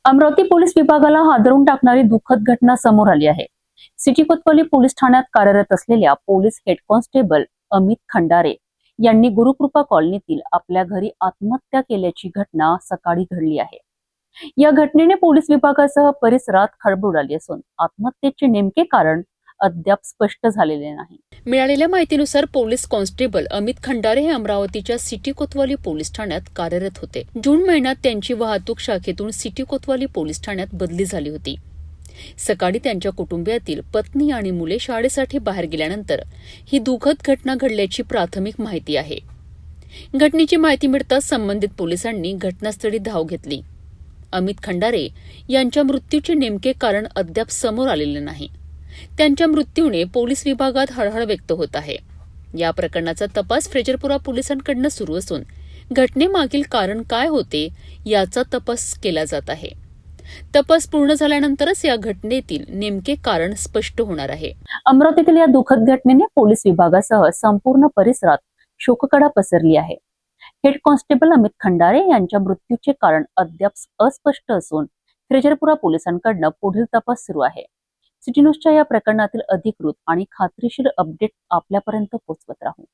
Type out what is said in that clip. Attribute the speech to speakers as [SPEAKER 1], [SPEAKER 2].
[SPEAKER 1] Amravati police विभागाला हादरवून टाकणारी दुःखद घटना समोर आली आहे। सिटी कोतवाली पोलीस ठाण्यात कार्यरत असलेल्या police head constable Amit Khandare यांनी गुरुकृपा कॉलनीतील आपल्या घरी आत्महत्या केल्याची घटना सकाळी घडली आहे। या घटनेने पोलीस विभागासह परिसरात खळबळ उडाली असून आत्महत्येचे नेमके कारण अद्याप स्पष्ट झालेले नाही।
[SPEAKER 2] मिळालेल्या माहितीनुसार पोलीस कॉन्स्टेबल अमित खंडारे हे अमरावतीच्या सिटी कोतवाली पोलीस ठाण्यात कार्यरत होते। जून महिन्यात त्यांची वाहतूक शाखेतून सिटी कोतवाली पोलीस ठाण्यात बदली झाली होती। सकाळी त्यांच्या कुटुंबियातील पत्नी आणि मुले शाळेसाठी बाहेर गेल्यानंतर ही दुःखद घटना घडल्याची प्राथमिक माहिती आहे। घटनेची माहिती मिळताच संबंधित पोलिसांनी घटनास्थळी धाव घेतली। अमित खंडारे यांच्या मृत्यूचे नेमके कारण अद्याप समोर आलेले नाही। त्यांच्या मृत्यूने पोलीस विभागात हळहळ व्यक्त होत आहे। या प्रकरणाचा तपास फ्रेजरपुरा पोलिसांकडून सुरू असून घटनेमागील कारण काय होते याचा तपास केला जात आहे। तपास पूर्ण झाल्यानंतरच या घटनेतील नेमके कारण स्पष्ट होणार आहे।
[SPEAKER 1] अमरावतीतील या दुःखद घटनेने पोलीस विभागासह संपूर्ण परिसरात शोककळा पसरली आहे। हेड कॉन्स्टेबल अमित खंडारे यांच्या मृत्यूचे कारण अद्याप अस्पष्ट असून फ्रेजरपुरा पोलिसांकडून पुढील तपास सुरू आहे। सिटी न्यूजच्या या प्रकरणातील अधिकृत आणि खात्रीशीर अपडेट आपल्यापर्यंत पोहोचवत राहू।